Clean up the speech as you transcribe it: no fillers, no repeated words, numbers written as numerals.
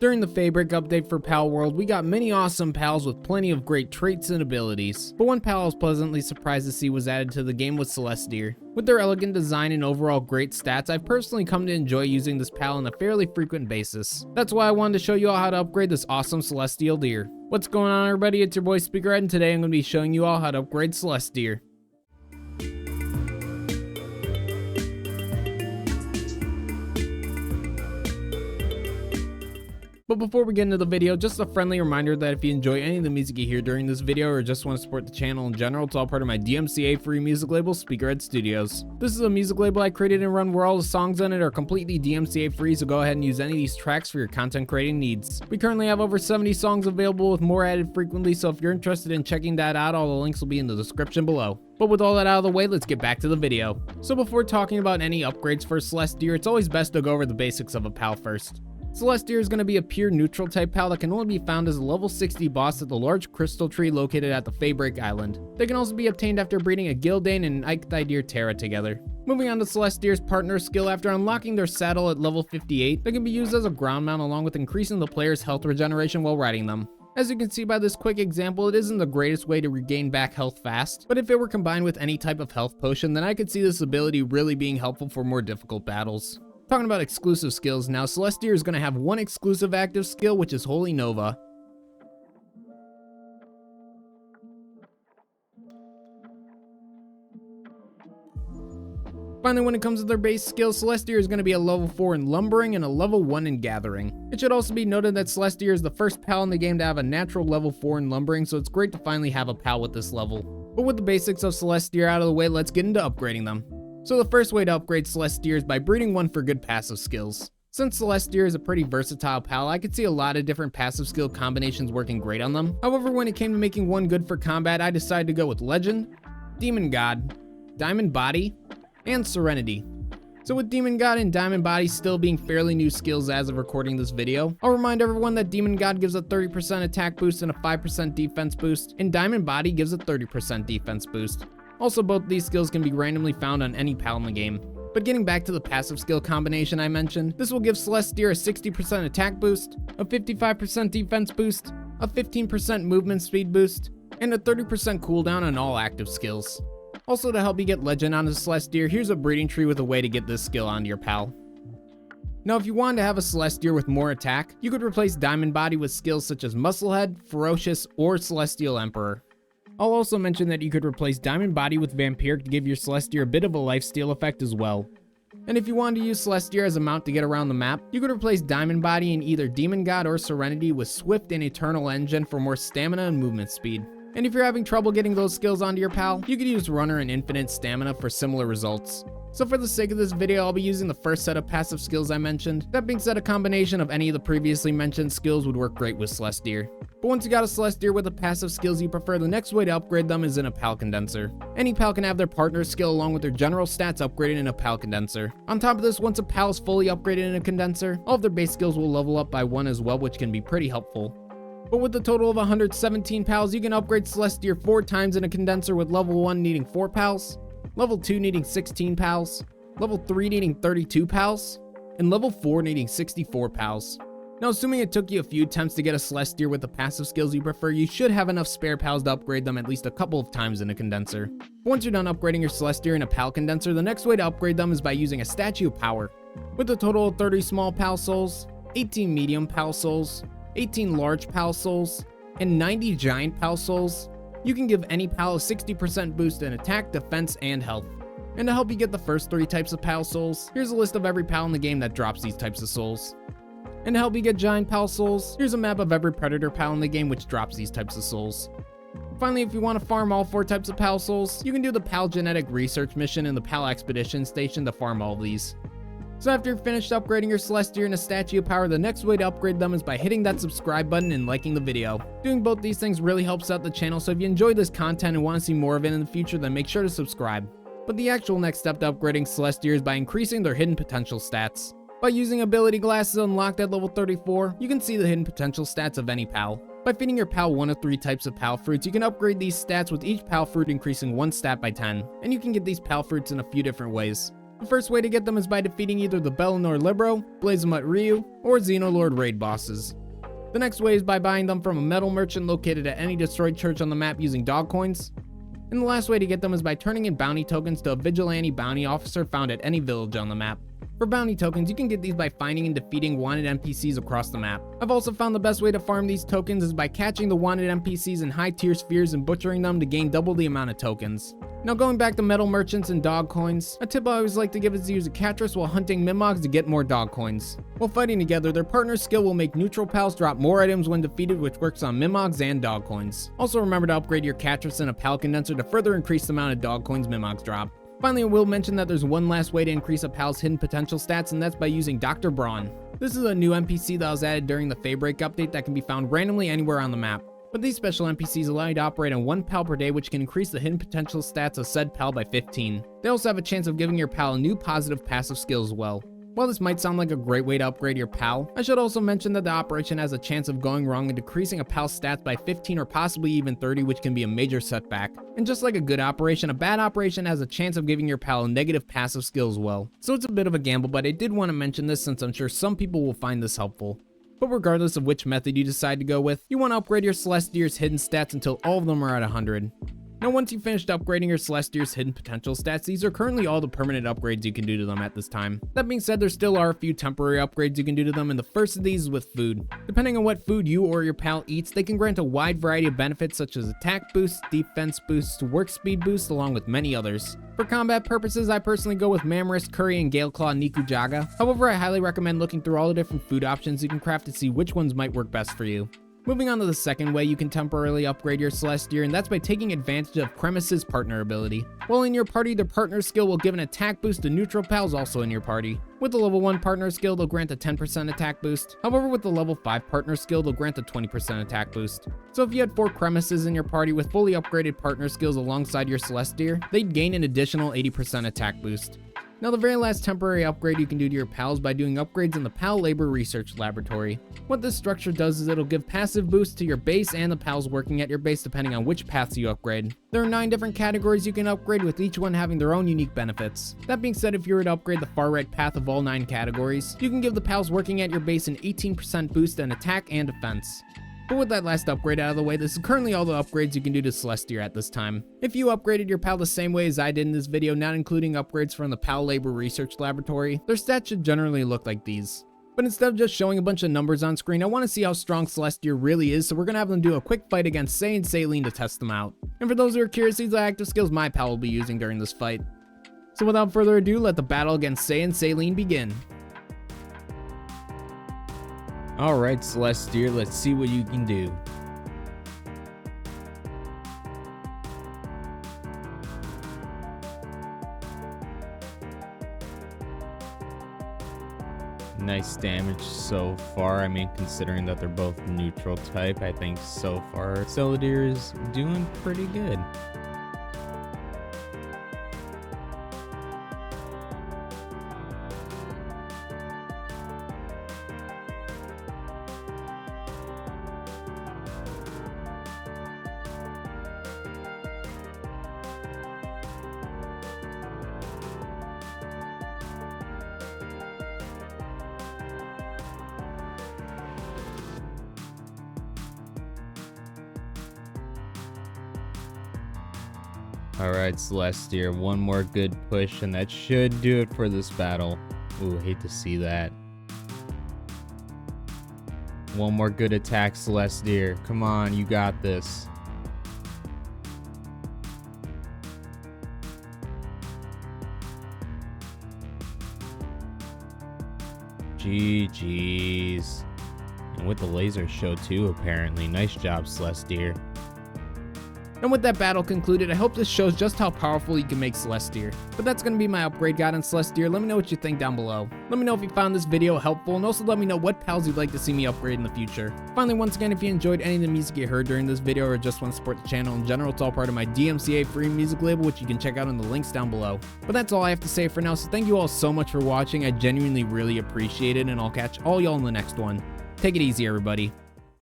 During the Feybreak update for Palworld, we got many awesome pals with plenty of great traits and abilities, but one pal I was pleasantly surprised to see was added to the game was Celesdir. With their elegant design and overall great stats, I've personally come to enjoy using this pal on a fairly frequent basis. That's why I wanted to show you all how to upgrade this awesome Celestial Deer. What's going on, everybody? It's your boy Speakerhead, and today I'm going to be showing you all how to upgrade Celesdir. But before we get into the video, just a friendly reminder that if you enjoy any of the music you hear during this video or just want to support the channel in general, it's all part of my DMCA free music label, Speakerhead Studios. This is a music label I created and run where all the songs on it are completely DMCA free, so go ahead and use any of these tracks for your content creating needs. We currently have over 70 songs available with more added frequently, so if you're interested in checking that out, all the links will be in the description below. But with all that out of the way, let's get back to the video. So before talking about any upgrades for Celesdir, it's always best to go over the basics of a pal first. Celesdir is going to be a pure neutral type pal that can only be found as a level 60 boss at the large crystal tree located at the Feybreak island. They can also be obtained after breeding a Gildane and an Eikthydir Terra together. Moving on to Celesdir's partner skill, after unlocking their saddle at level 58, they can be used as a ground mount along with increasing the player's health regeneration while riding them. As you can see by this quick example, it isn't the greatest way to regain back health fast, but if it were combined with any type of health potion, then I could see this ability really being helpful for more difficult battles. Talking about exclusive skills now, Celesdir is going to have one exclusive active skill, which is Holy Nova. Finally, when it comes to their base skills, Celesdir is going to be a level 4 in Lumbering and a level 1 in Gathering. It should also be noted that Celesdir is the first pal in the game to have a natural level 4 in Lumbering, so it's great to finally have a pal with this level. But with the basics of Celesdir out of the way, let's get into upgrading them. So the first way to upgrade Celesdir is by breeding one for good passive skills. Since Celesdir is a pretty versatile pal, I could see a lot of different passive skill combinations working great on them. However, when it came to making one good for combat, I decided to go with Legend, Demon God, Diamond Body, and Serenity. So with Demon God and Diamond Body still being fairly new skills as of recording this video, I'll remind everyone that Demon God gives a 30% attack boost and a 5% defense boost, and Diamond Body gives a 30% defense boost. Also, both these skills can be randomly found on any pal in the game. But getting back to the passive skill combination I mentioned, this will give Celesdir a 60% attack boost, a 55% defense boost, a 15% movement speed boost, and a 30% cooldown on all active skills. Also, to help you get Legend onto Celesdir, here's a breeding tree with a way to get this skill onto your pal. Now, if you wanted to have a Celesdir with more attack, you could replace Diamond Body with skills such as Musclehead, Ferocious, or Celestial Emperor. I'll also mention that you could replace Diamond Body with Vampiric to give your Celesdir a bit of a lifesteal effect as well. And if you wanted to use Celesdir as a mount to get around the map, you could replace Diamond Body in either Demon God or Serenity with Swift and Eternal Engine for more stamina and movement speed. And if you're having trouble getting those skills onto your pal, you could use Runner and Infinite Stamina for similar results. So for the sake of this video, I'll be using the first set of passive skills I mentioned. That being said, a combination of any of the previously mentioned skills would work great with Celesdir. But once you got a Celesdir with the passive skills you prefer, the next way to upgrade them is in a pal condenser. Any pal can have their partner skill along with their general stats upgraded in a pal condenser. On top of this, once a pal is fully upgraded in a condenser, all of their base skills will level up by 1 as well, which can be pretty helpful. But with a total of 117 pals, you can upgrade Celesdir 4 times in a condenser, with level 1 needing 4 pals, level 2 needing 16 pals, level 3 needing 32 pals, and level 4 needing 64 pals. Now, assuming it took you a few attempts to get a Celesdir with the passive skills you prefer, you should have enough spare pals to upgrade them at least a couple of times in a condenser. Once you're done upgrading your Celesdir in a pal condenser, the next way to upgrade them is by using a Statue of Power. With a total of 30 small pal souls, 18 medium pal souls, 18 large pal souls, and 90 giant pal souls, you can give any pal a 60% boost in attack, defense, and health. And to help you get the first 3 types of pal souls, here's a list of every pal in the game that drops these types of souls. And to help you get giant pal souls, here's a map of every predator pal in the game which drops these types of souls. Finally, if you want to farm all 4 types of pal souls, you can do the pal genetic research mission in the pal expedition station to farm all of these. So after you're finished upgrading your Celesdir in a Statue of Power, the next way to upgrade them is by hitting that subscribe button and liking the video. Doing both these things really helps out the channel, so if you enjoy this content and want to see more of it in the future, then make sure to subscribe. But the actual next step to upgrading Celesdir is by increasing their hidden potential stats. By using ability glasses unlocked at level 34, you can see the hidden potential stats of any pal. By feeding your pal one of 3 types of pal fruits, you can upgrade these stats with each pal fruit increasing 1 stat by 10, and you can get these pal fruits in a few different ways. The first way to get them is by defeating either the Bellinor Libero, Blazemut Ryu, or Xenolord raid bosses. The next way is by buying them from a metal merchant located at any destroyed church on the map using dog coins. And the last way to get them is by turning in bounty tokens to a vigilante bounty officer found at any village on the map. For bounty tokens, you can get these by finding and defeating wanted NPCs across the map. I've also found the best way to farm these tokens is by catching the wanted NPCs in high tier spheres and butchering them to gain double the amount of tokens. Now going back to metal merchants and dog coins, a tip I always like to give is to use a Catris while hunting Mimogs to get more dog coins. While fighting together, their partner's skill will make neutral pals drop more items when defeated, which works on Mimogs and dog coins. Also remember to upgrade your Catris and a pal condenser to further increase the amount of dog coins Mimogs drop. Finally, I will mention that there's one last way to increase a pal's hidden potential stats, and that's by using Dr. Braun. This is a new NPC that was added during the Feybreak update that can be found randomly anywhere on the map. But these special NPCs allow you to operate on one pal per day, which can increase the hidden potential stats of said pal by 15. They also have a chance of giving your pal a new positive passive skill as well. While this might sound like a great way to upgrade your pal, I should also mention that the operation has a chance of going wrong and decreasing a pal's stats by 15 or possibly even 30, which can be a major setback. And just like a good operation, a bad operation has a chance of giving your pal a negative passive skill as well. So it's a bit of a gamble, but I did want to mention this since I'm sure some people will find this helpful. But regardless of which method you decide to go with, you want to upgrade your Celesdir's hidden stats until all of them are at 100. Now once you've finished upgrading your Celesdir's hidden potential stats, these are currently all the permanent upgrades you can do to them at this time. That being said, there still are a few temporary upgrades you can do to them, and the first of these is with food. Depending on what food you or your pal eats, they can grant a wide variety of benefits such as attack boosts, defense boosts, work speed boosts, along with many others. For combat purposes, I personally go with Mammoris, Curry, and Galeclaw Nikujaga. However, I highly recommend looking through all the different food options you can craft to see which ones might work best for you. Moving on to the second way you can temporarily upgrade your Celesdir, and that's by taking advantage of Kremis' partner ability. While in your party, their partner skill will give an attack boost to neutral pals also in your party. With the level 1 partner skill, they'll grant a 10% attack boost. However, with the level 5 partner skill, they'll grant a 20% attack boost. So if you had 4 Kremises in your party with fully upgraded partner skills alongside your Celesdir, they'd gain an additional 80% attack boost. Now the very last temporary upgrade you can do to your pals by doing upgrades in the Pal Labor Research Laboratory. What this structure does is it'll give passive boosts to your base and the pals working at your base depending on which paths you upgrade. There are 9 different categories you can upgrade, with each one having their own unique benefits. That being said, if you were to upgrade the far right path of all 9 categories, you can give the pals working at your base an 18% boost in attack and defense. But with that last upgrade out of the way, this is currently all the upgrades you can do to Celesdir at this time. If you upgraded your pal the same way as I did in this video, not including upgrades from the Pal Labor Research Laboratory, their stats should generally look like these. But instead of just showing a bunch of numbers on screen, I want to see how strong Celesdir really is, so we're going to have them do a quick fight against Say and Selyne to test them out. And for those who are curious, these are active skills my pal will be using during this fight. So without further ado, let the battle against Say and Selyne begin. Alright Celesdir, let's see what you can do. Nice damage so far. I mean, considering that they're both neutral type, I think so far Celesdir is doing pretty good. Alright Celesdir, one more good push and that should do it for this battle. Ooh, hate to see that. One more good attack Celesdir. Come on, you got this. GG's. And with the laser show too, apparently. Nice job, Celesdir. And with that battle concluded, I hope this shows just how powerful you can make Celesdir. But that's going to be my upgrade guide on Celesdir. Let me know what you think down below. Let me know if you found this video helpful, and also let me know what pals you'd like to see me upgrade in the future. Finally, once again, if you enjoyed any of the music you heard during this video or just want to support the channel in general, it's all part of my DMCA free music label, which you can check out in the links down below. But that's all I have to say for now, so thank you all so much for watching. I genuinely really appreciate it, and I'll catch all y'all in the next one. Take it easy, everybody.